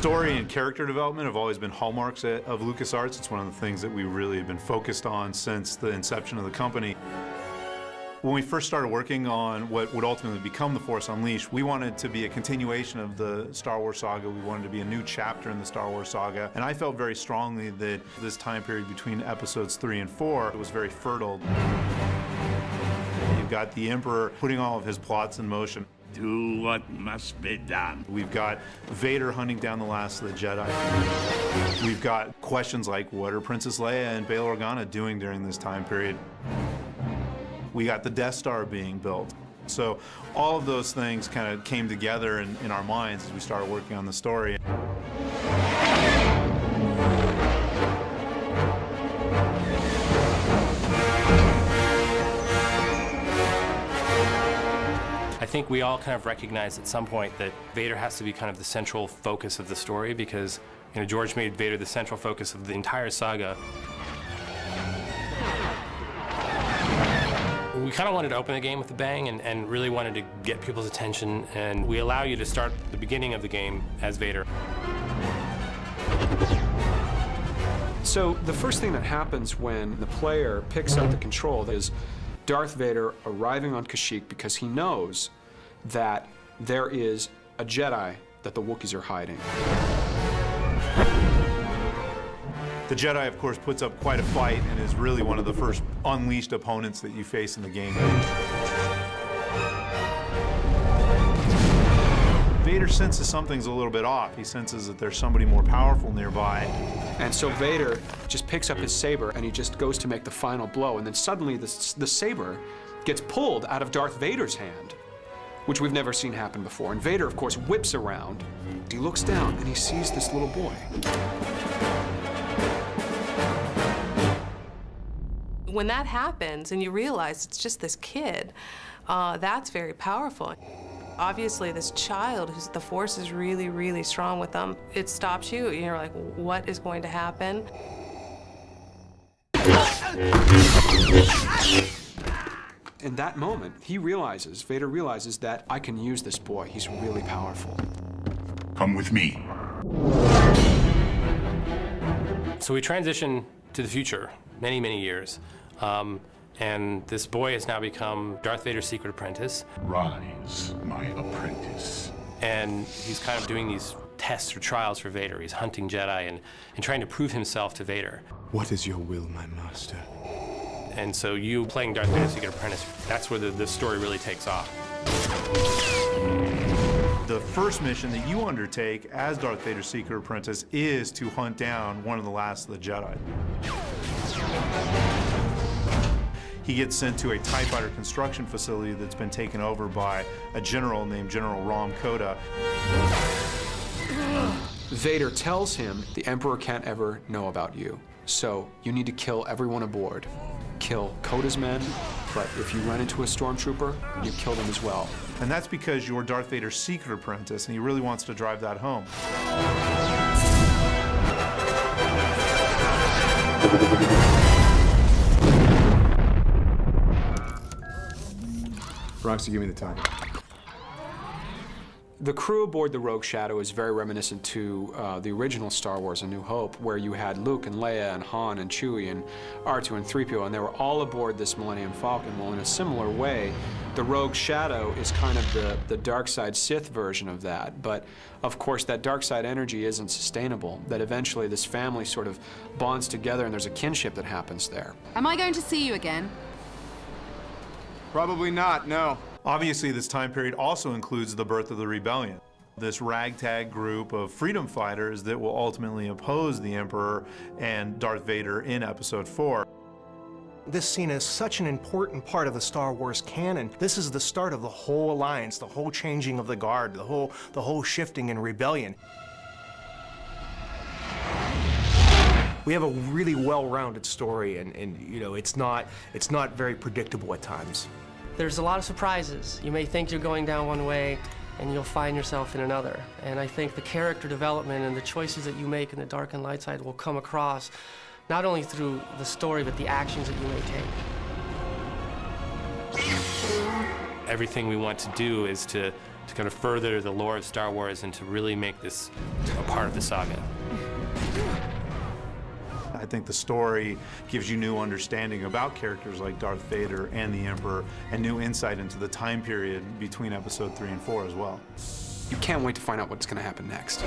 Story and character development have always been hallmarks of LucasArts. It's one of the things that we really have been focused on since the inception of the company. When we first started working on what would ultimately become The Force Unleashed, we wanted to be a continuation of the Star Wars saga. We wanted to be a new chapter in the Star Wars saga. And I felt very strongly that this time period between episodes 3 and 4 was very fertile. You've got the Emperor putting all of his plots in motion. Do what must be done. We've got Vader hunting down the last of the Jedi. We've got questions like, what are Princess Leia and Bail Organa doing during this time period? We got the Death Star being built. So all of those things kind of came together in our minds as we started working on the story. I think we all kind of recognize at some point that Vader has to be kind of the central focus of the story because, you know, George made Vader the central focus of the entire saga. We kind of wanted to open the game with a bang and really wanted to get people's attention, and we allow you to start the beginning of the game as Vader. So the first thing that happens when the player picks up the control is Darth Vader arriving on Kashyyyk because he knows that there is a Jedi that the Wookiees are hiding. The Jedi, of course, puts up quite a fight and is really one of the first unleashed opponents that you face in the game. Vader senses something's a little bit off. He senses that there's somebody more powerful nearby. And so Vader just picks up his saber and he just goes to make the final blow, and then suddenly the saber gets pulled out of Darth Vader's hand, which we've never seen happen before. And Vader, of course, whips around. He looks down and he sees this little boy. When that happens and you realize it's just this kid, that's very powerful. Obviously, this child, the Force is really, really strong with them. It stops you, and you're like, what is going to happen? In that moment, Vader realizes that I can use this boy. He's really powerful. Come with me. So we transition to the future, many, many years. And this boy has now become Darth Vader's secret apprentice. Rise, my apprentice. And he's kind of doing these tests or trials for Vader. He's hunting Jedi and trying to prove himself to Vader. What is your will, my master? And so you playing Darth Vader's secret apprentice, that's where the story really takes off. The first mission that you undertake as Darth Vader's secret apprentice is to hunt down one of the last of the Jedi. He gets sent to a TIE fighter construction facility that's been taken over by a general named General Rom Koda. Vader tells him the Emperor can't ever know about you, so you need to kill everyone aboard. Kill Koda's men, but if you run into a stormtrooper, you kill them as well. And that's because you're Darth Vader's secret apprentice, and he really wants to drive that home. Roxy, give me the time. The crew aboard the Rogue Shadow is very reminiscent to the original Star Wars: A New Hope, where you had Luke and Leia and Han and Chewie and R2 and 3PO, and they were all aboard this Millennium Falcon. Well, in a similar way, the Rogue Shadow is kind of the dark side Sith version of that. But of course, that dark side energy isn't sustainable, that eventually this family sort of bonds together and there's a kinship that happens there. Am I going to see you again? Probably not, no. Obviously, this time period also includes the birth of the Rebellion, this ragtag group of freedom fighters that will ultimately oppose the Emperor and Darth Vader in Episode 4. This scene is such an important part of the Star Wars canon. This is the start of the whole alliance, the whole changing of the guard, the whole shifting in rebellion. We have a really well-rounded story, and you know, it's not very predictable at times. There's a lot of surprises. You may think you're going down one way, and you'll find yourself in another. And I think the character development and the choices that you make in the dark and light side will come across not only through the story, but the actions that you may take. Everything we want to do is to to kind of further the lore of Star Wars and to really make this a part of the saga. I think the story gives you new understanding about characters like Darth Vader and the Emperor, and new insight into the time period between Episode 3 and 4 as well. You can't wait to find out what's going to happen next.